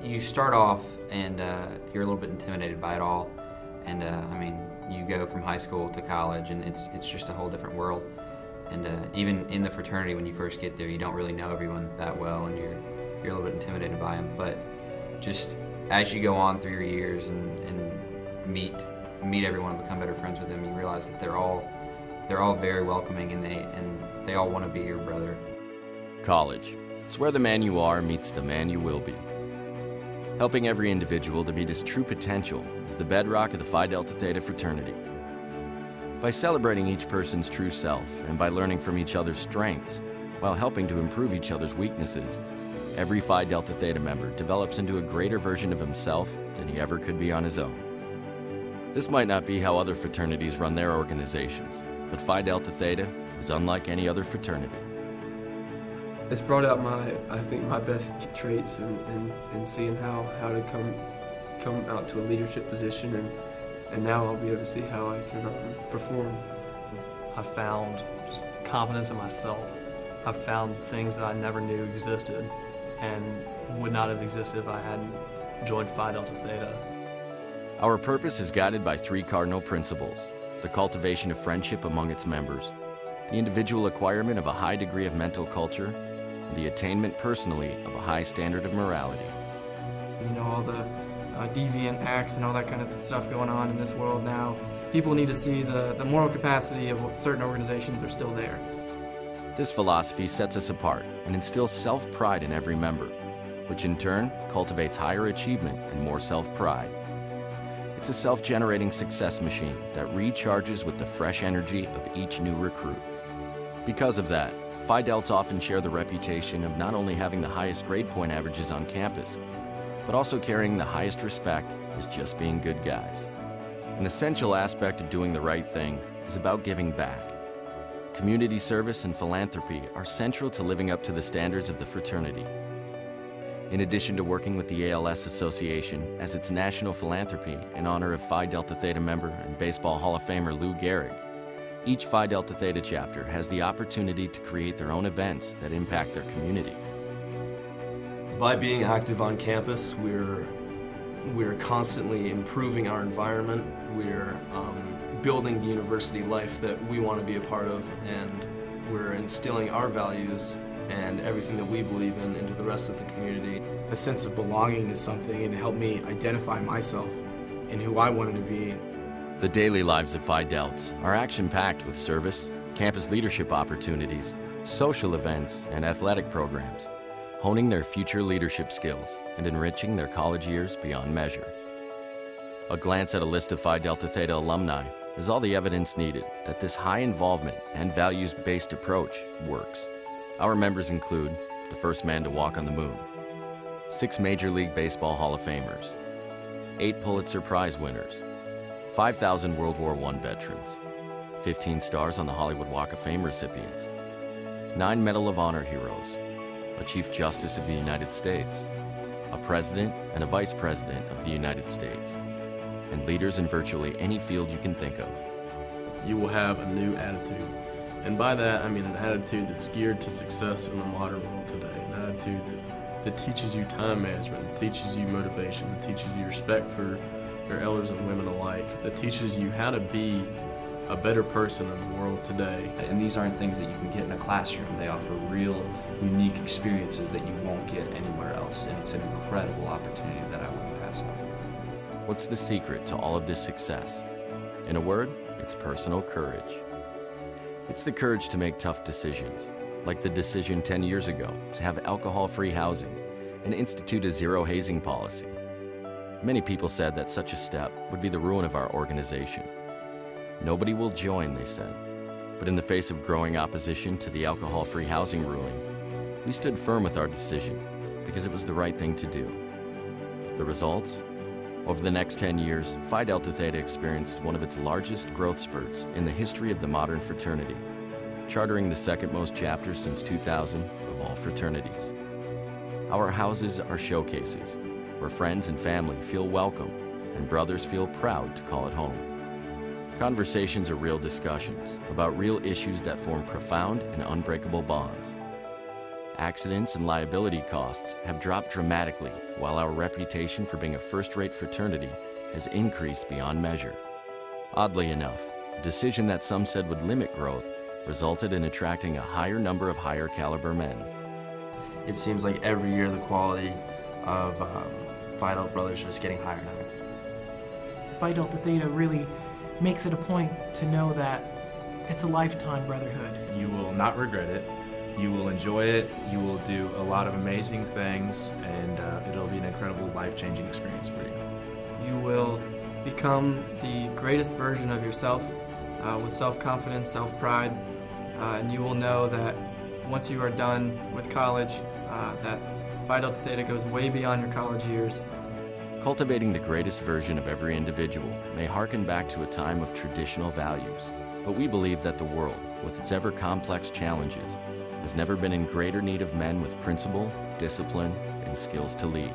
you start off and you're a little bit intimidated by it all. And I mean, you go from high school to college and it's just a whole different world. And even in the fraternity, when you first get there, you don't really know everyone that well, and you're a little bit intimidated by them. But just as you go on through your years and meet everyone and become better friends with them, you realize that they're all very welcoming, and they all want to be your brother. College. It's where the man you are meets the man you will be. Helping every individual to meet his true potential is the bedrock of the Phi Delta Theta fraternity. By celebrating each person's true self and by learning from each other's strengths, while helping to improve each other's weaknesses, every Phi Delta Theta member develops into a greater version of himself than he ever could be on his own. This might not be how other fraternities run their organizations, but Phi Delta Theta is unlike any other fraternity. It's brought out I think my best traits and seeing how to come out to a leadership position, and now I'll be able to see how I can perform. I found just confidence in myself. I found things that I never knew existed and would not have existed if I hadn't joined Phi Delta Theta. Our purpose is guided by 3 cardinal principles: the cultivation of friendship among its members, the individual acquirement of a high degree of mental culture, and the attainment personally of a high standard of morality. You know, all the deviant acts and all that kind of stuff going on in this world now. People need to see the moral capacity of certain organizations are still there. This philosophy sets us apart and instills self-pride in every member, which in turn cultivates higher achievement and more self-pride. It's a self-generating success machine that recharges with the fresh energy of each new recruit. Because of that, Phi Delta often share the reputation of not only having the highest grade point averages on campus, but also carrying the highest respect as just being good guys. An essential aspect of doing the right thing is about giving back. Community service and philanthropy are central to living up to the standards of the fraternity. In addition to working with the ALS Association as its national philanthropy in honor of Phi Delta Theta member and Baseball Hall of Famer Lou Gehrig, each Phi Delta Theta chapter has the opportunity to create their own events that impact their community. By being active on campus, we're constantly improving our environment. We're building the university life that we want to be a part of, and we're instilling our values and everything that we believe in into the rest of the community. A sense of belonging to something, and it helped me identify myself and who I wanted to be. The daily lives of Phi Delts are action-packed with service, campus leadership opportunities, social events, and athletic programs, honing their future leadership skills and enriching their college years beyond measure. A glance at a list of Phi Delta Theta alumni is all the evidence needed that this high involvement and values-based approach works. Our members include the first man to walk on the moon, 6 Major League Baseball Hall of Famers, 8 Pulitzer Prize winners, 5,000 World War I veterans, 15 stars on the Hollywood Walk of Fame recipients, 9 Medal of Honor heroes, a Chief Justice of the United States, a President and a Vice President of the United States, and leaders in virtually any field you can think of. You will have a new attitude. And by that, I mean an attitude that's geared to success in the modern world today, an attitude that teaches you time management, that teaches you motivation, that teaches you respect for your elders and women alike, that teaches you how to be a better person in the world today. And these aren't things that you can get in a classroom. They offer real, unique experiences that you won't get anywhere else, and it's an incredible opportunity that I wouldn't pass up. What's the secret to all of this success? In a word, it's personal courage. It's the courage to make tough decisions, like the decision 10 years ago to have alcohol-free housing and institute a zero hazing policy. Many people said that such a step would be the ruin of our organization. Nobody will join, they said. But in the face of growing opposition to the alcohol-free housing ruling, we stood firm with our decision because it was the right thing to do. The results? Over the next 10 years, Phi Delta Theta experienced one of its largest growth spurts in the history of the modern fraternity, chartering the second most chapters since 2000 of all fraternities. Our houses are showcases where friends and family feel welcome and brothers feel proud to call it home. Conversations are real discussions about real issues that form profound and unbreakable bonds. Accidents and liability costs have dropped dramatically, while our reputation for being a first-rate fraternity has increased beyond measure. Oddly enough, a decision that some said would limit growth resulted in attracting a higher number of higher caliber men. It seems like every year the quality of Phi Delta brothers is just getting higher and higher. Phi Delta Theta really makes it a point to know that it's a lifetime brotherhood. You will not regret it. You will enjoy it. You will do a lot of amazing things, and it'll be an incredible life-changing experience for you. You will become the greatest version of yourself with self-confidence, self-pride, and you will know that once you are done with college, that Phi Delta Theta goes way beyond your college years. Cultivating the greatest version of every individual may harken back to a time of traditional values, but we believe that the world, with its ever-complex challenges, has never been in greater need of men with principle, discipline, and skills to lead.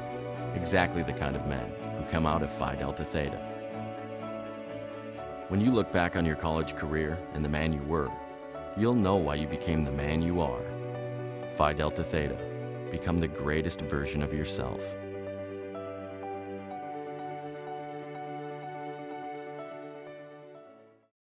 Exactly the kind of men who come out of Phi Delta Theta. When you look back on your college career and the man you were, you'll know why you became the man you are. Phi Delta Theta. Become the greatest version of yourself.